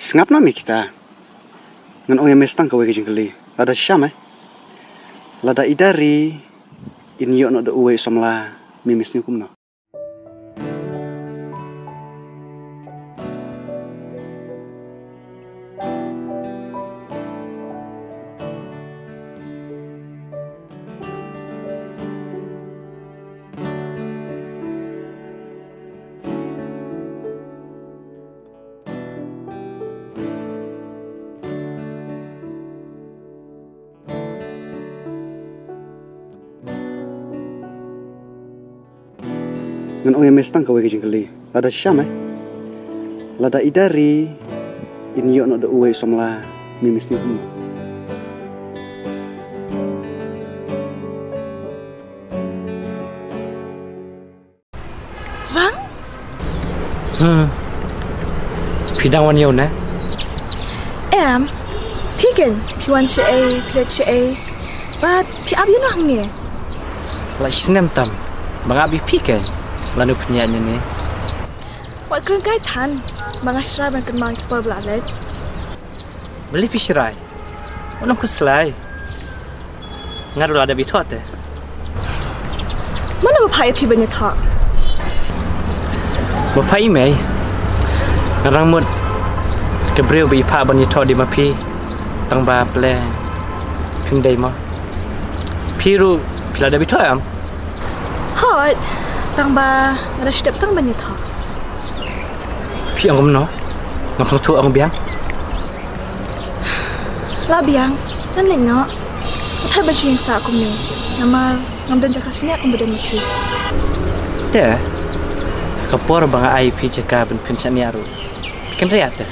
Sengap nami kita. Ngan ong mestang kawe kejengkeli. Lada syam Lada idari. Inyo no da uwe somla mimisnya kumno. Ngan ong mestang kawe kejengkeli. Lada syam Lada idari. Inyo no da uwe somla mimisnya kumno. Rang? Pidang wan yaw na? Pigan, piwan siya, pilat siya. But, piab yun ang niya. La isnem tam. Mga abi pikan. Lanu penyanyi ni. Wat keren kaya tan, mga syarab ang kenmang kipor belalet. Beli pisrai. Onam keselai. Ngaruh ada bitu ate. Mana bapaya pi banyak tak? Bapa imei. Ngarang mud. Kebreu bi pa banyak tak di mapi. Tang ba ple. Pindai ma. Piru pila ada bitu am. Hot, tang ba ada sedap tang banyak tak? Pi ang no. Ngam tu ang biang. Labiang, nan lengok. Thai baju yang sa aku ni. Nama ngam dan jaka sini aku berdan pi. Te. Kapor banga ai pi jaka ben pensan ni aru. Pikan riat te.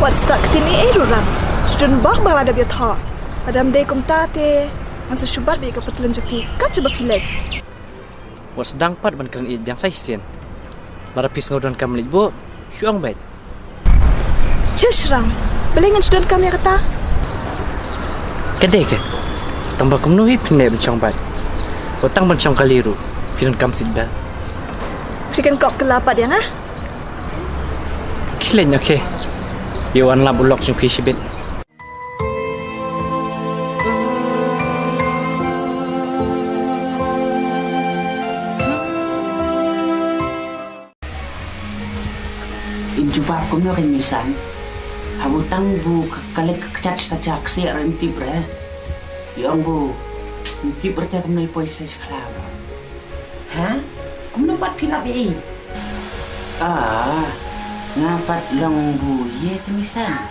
Wat stak ketini rurang. Student bak bala ada biar tak. Adam day kum tate. Ansa syubat bi ke petulan japi. Kat coba pilek. Wat sedang pat ban keren biang sai sien. Lara pis ngodan kam libo. Syuang baik. Cesrang. Belengan student kami kata. Kedai ke? Tambah kumnuhi pinai bencong bat. Otang bencong kaliru. Piran kam sidda. Berikan kop kelapat yang Kilen oke. Yawan la bulok jung pisibit. Injubar kumno kay misan. Habutang bu kalik kecat stajak si renti bre. Yang bu renti bre ta kumno ipoy sa sekolah. Ha? Kumno pat pila bi? Ngapat long bu ye temisan.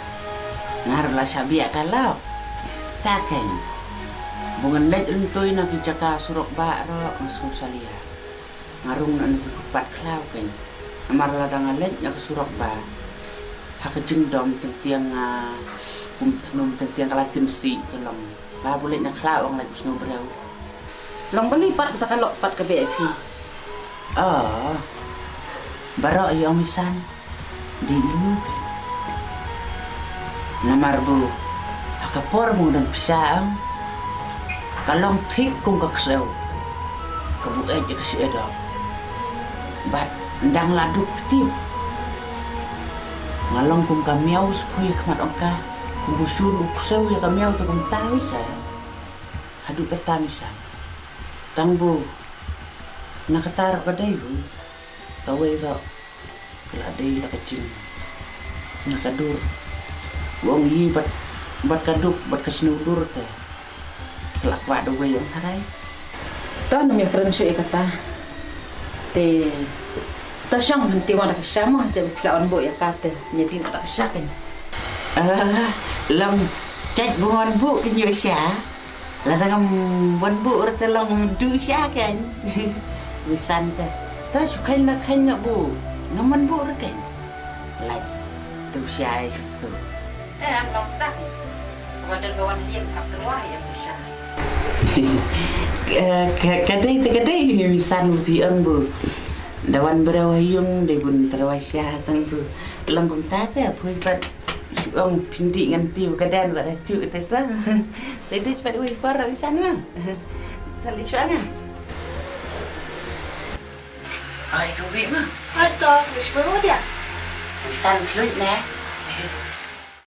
Ngarla sabi kalau. Taken. Bungan lait untoy na kijaka surok ba ro masuk salia. Ngarung nan pat klau ken. Amarla dangan lait na surok ba. Hakajeng dom tiang tenum tiang kalatin si tolong. Ba boleh nak klau ang lagi ngobrol. Long beli pat kita kalau pat ke BIP. Baro yung misan di ilmu kan. Namar bu hakapor mo dan pisaang. Kalong tik kung kaksew. Kabuet ya kasi edo. Bat ndang laduk tip. Ngalong kung kamiaw sepuy kamat ongka kung busur uksew ya kamiaw to kung tawi sa haduk katamisan tangbo nakataro ka day bu kaway ro kaladay nakaching nakadur wong yi bat kaduk bat kasnudur te kelakwa do way ang saray Tahu namanya keren sih kata. Te tasyang nanti wala kasama jadi pilawan bo ya kata jadi tak sakin. Lam chat bungan bu kenyo siya. Ladang buan bu urut lang du siya kan. Misan ta. Ta sukain na kanya bu. Ngaman bu urut kan. Like tu siya ay kuso. Am long tak. Wadan bawan yang kap terwah yang bisa. Kadai misan pion bu. Dawan berawayung de bun terwasya tang bu. Lambung tate apoi pat ang pindi nganti kadan ba cu teta. Sedit pat wi para misan ma. Tali suanga. Ay ko bi ma. Atau, wish baru dia. Misan kluit na.